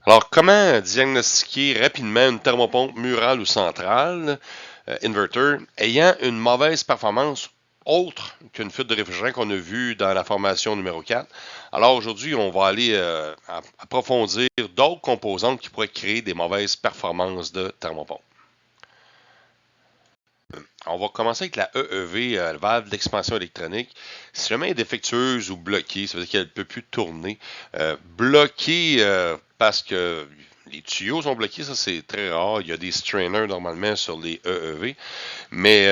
Alors, comment diagnostiquer rapidement une thermopompe murale ou centrale, inverter, ayant une mauvaise performance autre qu'une fuite de réfrigérant qu'on a vu dans la formation numéro 4? Alors aujourd'hui, on va aller approfondir d'autres composantes qui pourraient créer des mauvaises performances de thermopompe. On va commencer avec la EEV, la valve d'expansion électronique. Si jamais elle est défectueuse ou bloquée, ça veut dire qu'elle ne peut plus tourner. Bloquée parce que les tuyaux sont bloqués, ça c'est très rare. Il y a des strainers normalement sur les EEV. Mais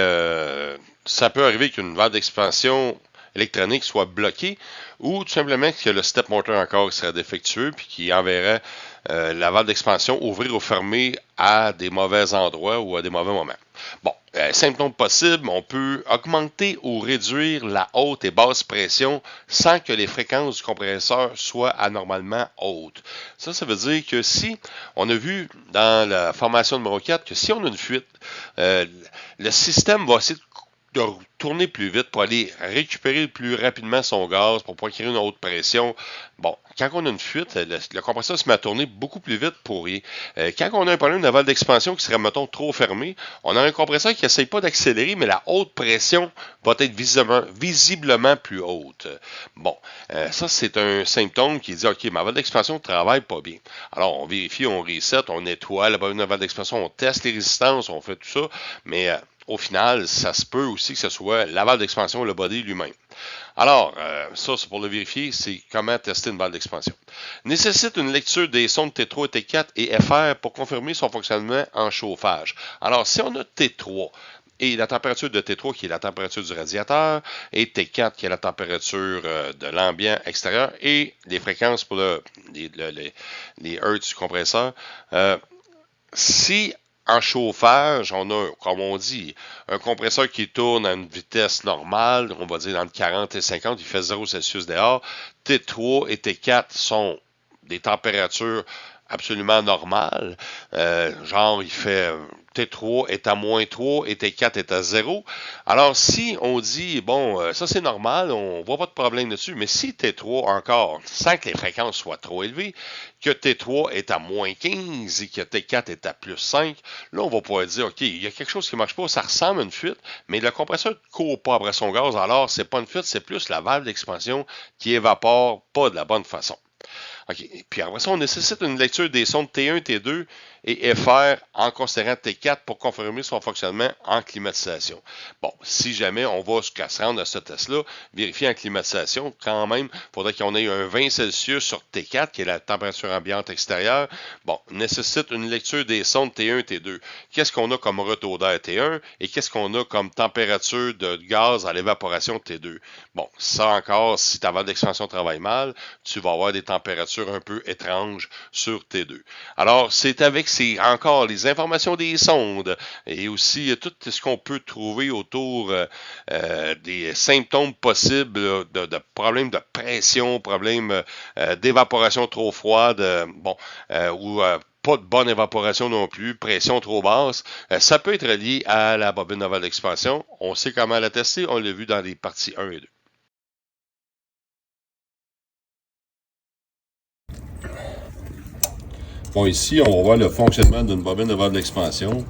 ça peut arriver qu'une valve d'expansion électronique soit bloquée ou tout simplement que le step motor encore serait défectueux puis qui enverrait la valve d'expansion ouvrir ou fermer à des mauvais endroits ou à des mauvais moments. Bon, symptômes possibles, on peut augmenter ou réduire la haute et basse pression sans que les fréquences du compresseur soient anormalement hautes. Ça veut dire que si on a vu dans la formation numéro 4 que si on a une fuite, le système va essayer de tourner plus vite pour aller récupérer plus rapidement son gaz pour pas créer une haute pression. Bon, quand on a une fuite, le compresseur se met à tourner beaucoup plus vite pour rien. Quand on a un problème de valve d'expansion qui serait, mettons, trop fermé, on a un compresseur qui n'essaye pas d'accélérer, mais la haute pression va être visiblement plus haute. Bon, ça, c'est un symptôme qui dit, OK, ma valve d'expansion ne travaille pas bien. Alors, on vérifie, on reset, on nettoie la valve d'expansion, on teste les résistances, on fait tout ça, mais au final, ça se peut aussi que ce soit la valve d'expansion ou le body lui-même. Alors, ça, c'est pour le vérifier, c'est comment tester une valve d'expansion. Nécessite une lecture des sondes T3, T4 et FR pour confirmer son fonctionnement en chauffage. Alors, si on a T3 et la température de T3 qui est la température du radiateur et T4 qui est la température de l'ambiant extérieur et les fréquences pour les hertz du compresseur, si en chauffage, on a, comme on dit, un compresseur qui tourne à une vitesse normale, on va dire entre 40 et 50, il fait 0 Celsius dehors. T3 et T4 sont des températures absolument normales. Genre, il fait T3 est à moins 3 et T4 est à 0. Alors, si on dit, bon, ça c'est normal, on voit pas de problème dessus, mais si T3 encore, sans que les fréquences soient trop élevées, que T3 est à moins 15 et que T4 est à plus 5, là, on va pouvoir dire, OK, il y a quelque chose qui ne marche pas, ça ressemble à une fuite, mais le compresseur ne court pas après son gaz, alors c'est pas une fuite, c'est plus la valve d'expansion qui évapore pas de la bonne façon. OK. Puis après ça, on nécessite une lecture des sondes T1, T2 et FR en considérant T4 pour confirmer son fonctionnement en climatisation. Bon, si jamais on va jusqu'à se rendre à ce test-là, vérifier en climatisation, quand même, il faudrait qu'on ait un 20 Celsius sur T4, qui est la température ambiante extérieure. Bon, nécessite une lecture des sondes T1, T2. Qu'est-ce qu'on a comme retour d'air T1 et qu'est-ce qu'on a comme température de gaz à l'évaporation T2? Bon, ça encore, si ta valve d'expansion travaille mal, tu vas avoir des températures un peu étranges sur T2. Alors, c'est avec encore les informations des sondes et aussi tout ce qu'on peut trouver autour des symptômes possibles de problèmes de pression, problèmes d'évaporation trop froide, ou pas de bonne évaporation non plus, pression trop basse. Ça peut être lié à la bobine de valve d'expansion. On sait comment la tester, on l'a vu dans les parties 1 et 2. Bon, ici, on va voir le fonctionnement d'une bobine de valve d'expansion.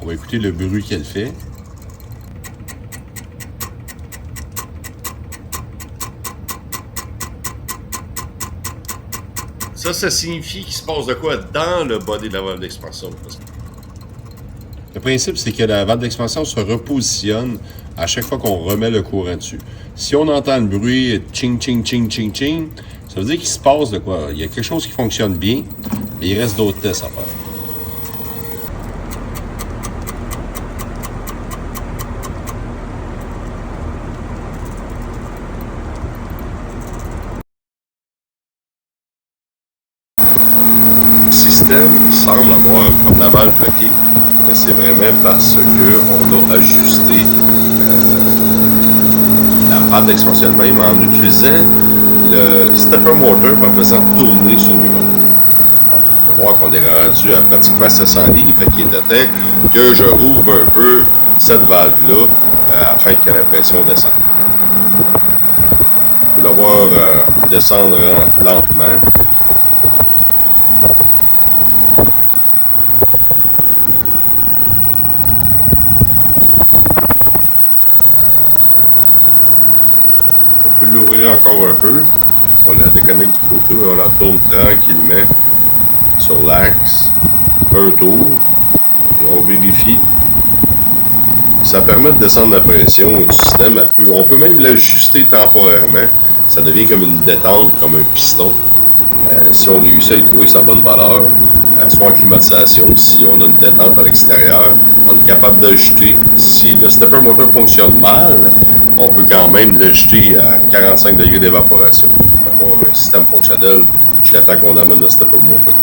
On va écouter le bruit qu'elle fait. Ça signifie qu'il se passe de quoi dans le body de la valve d'expansion? Le principe, c'est que la valve d'expansion se repositionne à chaque fois qu'on remet le courant dessus. Si on entend le bruit ching, ching, ching, ching, ching, ça veut dire qu'il se passe de quoi? Il y a quelque chose qui fonctionne bien, mais il reste d'autres tests à faire. Le système semble avoir comme la valve bloquée, mais c'est vraiment parce qu'on a ajusté la valve d'expansion même en utilisant le stepper motor en faisant tourner sur lui-même. On peut voir qu'on est rendu à pratiquement 700 livres, fait qu'il est temps que je rouvre un peu cette valve-là afin que la pression descende. Vous pouvez la voir descendre lentement. encore un peu. On la déconnecte du côté et on la tourne tranquillement sur l'axe. Un tour. Et on vérifie. Ça permet de descendre la pression du système. On peut même l'ajuster temporairement. Ça devient comme une détente, comme un piston. Si on réussit à y trouver sa bonne valeur, soit en climatisation, si on a une détente à l'extérieur, on est capable d'ajuster. Si le stepper moteur fonctionne mal, on peut quand même l'ajuster à 45 degrés d'évaporation. Avoir un système fonctionnel jusqu'à temps qu'on amène le stepper moteur.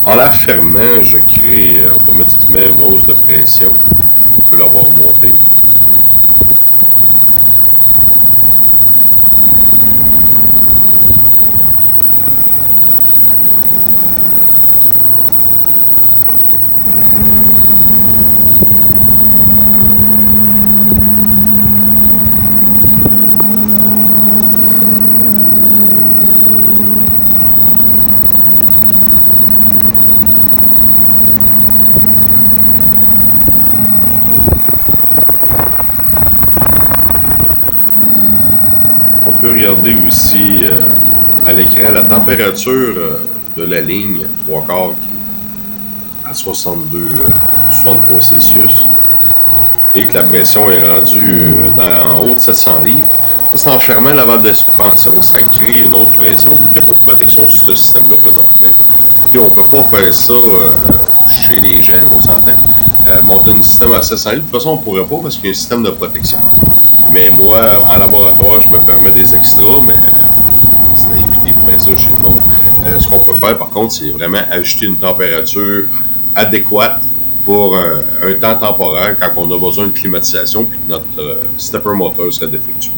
En la fermant, je crée automatiquement une hausse de pression. On peut la voir monter. On peut regarder aussi à l'écran la température de la ligne 3/4 à 63 Celsius et que la pression est rendue en haut de 700 livres. Ça, c'est en fermant la valve d'expansion, ça crée une autre pression vu qu'il n'y a pas de protection sur ce système-là présentement. Puis on ne peut pas faire ça chez les gens, on s'entend. Monter un système à 700 livres, de toute façon on ne pourrait pas parce qu'il y a un système de protection. Mais moi, en laboratoire, je me permets des extras, mais c'est à éviter de faire ça chez le monde. Ce qu'on peut faire, par contre, c'est vraiment ajouter une température adéquate pour un temps temporaire quand on a besoin de climatisation puis que notre stepper moteur serait défectueux.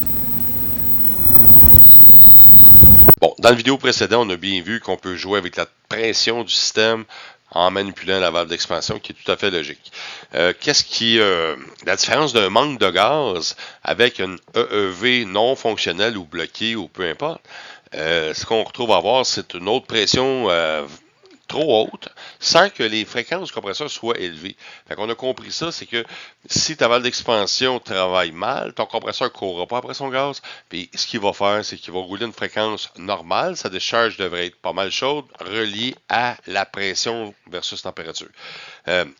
Bon, dans la vidéo précédente, on a bien vu qu'on peut jouer avec la pression du système en manipulant la valve d'expansion, qui est tout à fait logique. La différence d'un manque de gaz avec une EEV non fonctionnelle ou bloquée ou peu importe, ce qu'on retrouve à voir, c'est une autre pression trop haute, sans que les fréquences du compresseur soient élevées. Fait qu'on a compris ça, c'est que si ta valve d'expansion travaille mal, ton compresseur ne courra pas après son gaz, puis ce qu'il va faire, c'est qu'il va rouler une fréquence normale, sa décharge devrait être pas mal chaude, reliée à la pression versus température,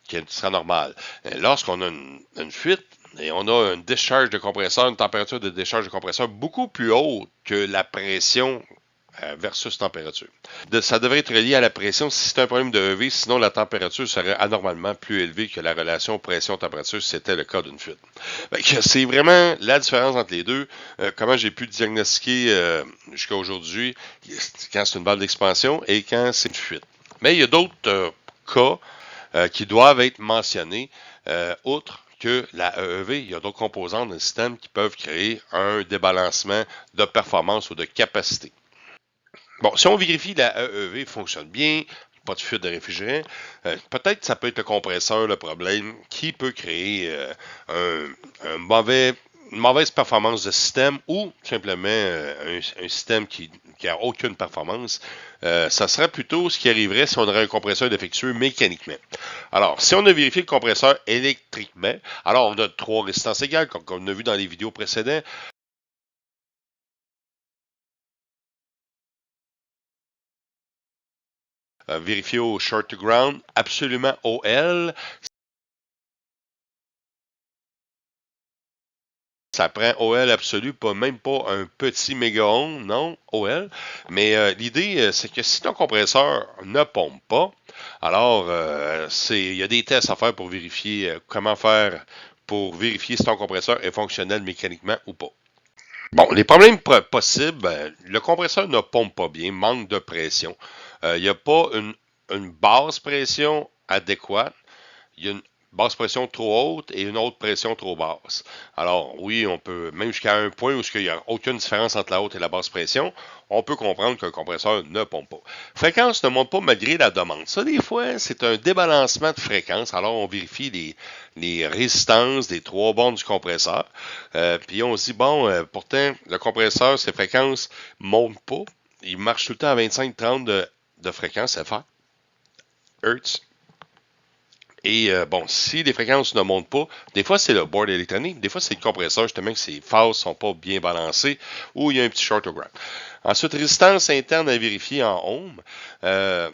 qui sera normale. Lorsqu'on a une fuite, et on a une décharge de compresseur, une température de décharge de compresseur beaucoup plus haute que la pression versus température. Ça devrait être relié à la pression si c'est un problème de EV, sinon la température serait anormalement plus élevée que la relation pression-température si c'était le cas d'une fuite. C'est vraiment la différence entre les deux. Comment j'ai pu diagnostiquer jusqu'à aujourd'hui quand c'est une valve d'expansion et quand c'est une fuite. Mais il y a d'autres cas qui doivent être mentionnés, outre que la EEV, il y a d'autres composantes d'un système qui peuvent créer un débalancement de performance ou de capacité. Bon, si on vérifie la EEV fonctionne bien, pas de fuite de réfrigérant, peut-être ça peut être le compresseur le problème qui peut créer une mauvaise performance de système ou simplement un système qui n'a aucune performance. Ça serait plutôt ce qui arriverait si on aurait un compresseur défectueux mécaniquement. Alors, si on a vérifié le compresseur électriquement, alors on a 3 résistances égales, comme on a vu dans les vidéos précédentes. Vérifier au short to ground, absolument OL. Ça prend OL absolu, même pas un petit mégaohm, non, OL. Mais l'idée, c'est que si ton compresseur ne pompe pas, alors il y a des tests à faire pour vérifier comment faire pour vérifier si ton compresseur est fonctionnel mécaniquement ou pas. Bon, les problèmes possibles, le compresseur ne pompe pas bien, manque de pression. Il n'y a pas une basse pression adéquate. Il y a une basse pression trop haute et une autre pression trop basse. Alors oui, on peut, même jusqu'à un point où il n'y a aucune différence entre la haute et la basse pression, on peut comprendre qu'un compresseur ne pompe pas. Fréquence ne monte pas malgré la demande. Ça, des fois, c'est un débalancement de fréquence. Alors, on vérifie les résistances des 3 bornes du compresseur. Puis on se dit, bon, pourtant, le compresseur, ses fréquences ne montent pas. Il marche tout le temps à 25-30 de fréquence FR. Hertz. Et bon, si les fréquences ne montent pas, des fois c'est le board électronique, des fois c'est le compresseur justement que ses phases ne sont pas bien balancées ou il y a un petit short au ground. Ensuite, résistance interne à vérifier en ohm.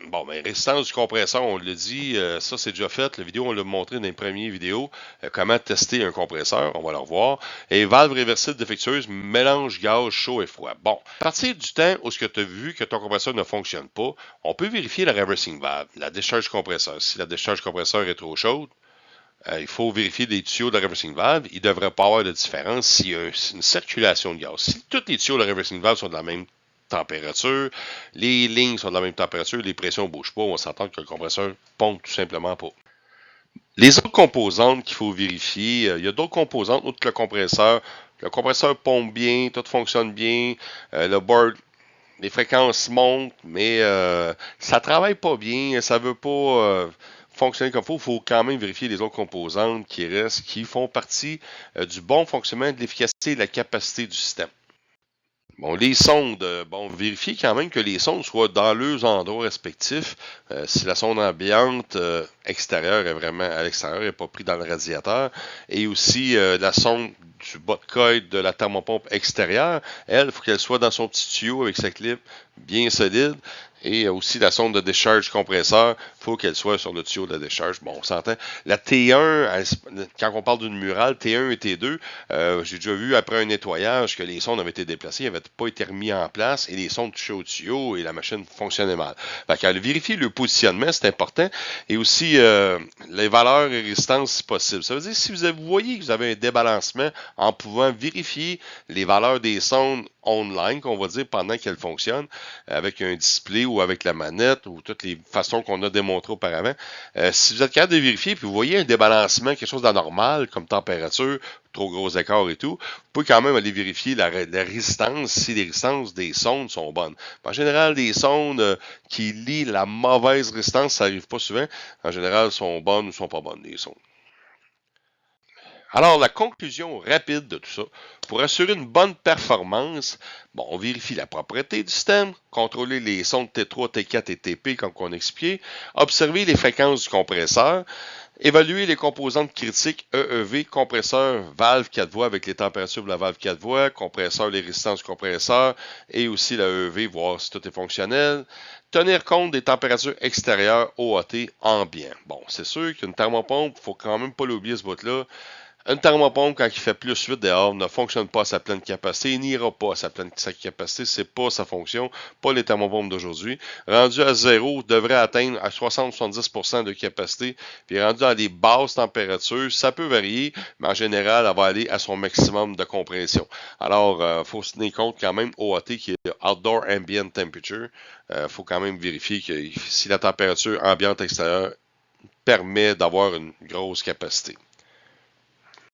Bon, ben, résistance du compresseur, on l'a dit, ça c'est déjà fait. La vidéo, on l'a montré dans les premières vidéos. Comment tester un compresseur, on va le revoir. Et valve réversible défectueuse, mélange gaz chaud et froid. Bon, à partir du temps où tu as vu que ton compresseur ne fonctionne pas, on peut vérifier la reversing valve, la décharge compresseur. Si la décharge compresseur est trop chaude, il faut vérifier les tuyaux de la reversing valve. Il ne devrait pas avoir de différence s'il y a une circulation de gaz. Si tous les tuyaux de la reversing valve sont de la même température, les lignes sont de la même température, les pressions ne bougent pas, on s'entend que le compresseur pompe tout simplement pas. Les autres composantes qu'il faut vérifier, il y a d'autres composantes outre le compresseur. Le compresseur pompe bien, tout fonctionne bien, le board, les fréquences montent, mais ça travaille pas bien, ça veut pas fonctionner comme il faut. Il faut quand même vérifier les autres composantes qui restent, qui font partie du bon fonctionnement, de l'efficacité et de la capacité du système. Bon, les sondes, bon, vérifiez quand même que les sondes soient dans leurs endroits respectifs. Si la sonde ambiante extérieure est vraiment à l'extérieur, elle n'est pas prise dans le radiateur. Et aussi la sonde du bas de coil de la thermopompe extérieure, elle, il faut qu'elle soit dans son petit tuyau avec sa clip bien solide. Et aussi la sonde de décharge compresseur, il faut qu'elle soit sur le tuyau de la décharge. Bon, on s'entend. La T1, quand on parle d'une murale, T1 et T2, j'ai déjà vu après un nettoyage que les sondes avaient été déplacées, n'avaient pas été remis en place et les sondes touchaient au tuyau et la machine fonctionnait mal. Fait qu'à vérifier le positionnement, c'est important. Et aussi les valeurs et résistances si possible. Ça veut dire si vous voyez que vous avez un débalancement en pouvant vérifier les valeurs des sondes online, qu'on va dire, pendant qu'elles fonctionnent, avec un display ou avec la manette ou toutes les façons qu'on a démontrées auparavant. Si vous êtes capable de vérifier puis vous voyez un débalancement, quelque chose d'anormal comme température, trop gros écart et tout, vous pouvez quand même aller vérifier la résistance, si les résistances des sondes sont bonnes. En général, les sondes qui lient la mauvaise résistance, ça n'arrive pas souvent. En général, sont bonnes ou sont pas bonnes, les sondes. Alors, la conclusion rapide de tout ça, pour assurer une bonne performance, bon, on vérifie la propriété du système, contrôler les sondes T3, T4 et TP comme on a expliqué, observer les fréquences du compresseur, évaluer les composantes critiques EEV, compresseur, valve 4 voies avec les températures de la valve 4 voies, compresseur, les résistances du compresseur et aussi la EEV, voir si tout est fonctionnel. Tenir compte des températures extérieures OAT ambiant. Bon, c'est sûr qu'une thermopompe, il ne faut quand même pas l'oublier ce bout-là. Une thermopompe, quand il fait plus 8 dehors, ne fonctionne pas à sa pleine capacité. Il n'ira pas à sa pleine capacité. C'est pas sa fonction. Pas les thermopompes d'aujourd'hui. Rendu à 0, devrait atteindre à 60-70% de capacité. Puis rendu à des basses températures, ça peut varier, mais en général, elle va aller à son maximum de compression. Alors, il faut se tenir compte quand même OAT qui est Outdoor Ambient Temperature. Faut quand même vérifier que si la température ambiante extérieure permet d'avoir une grosse capacité.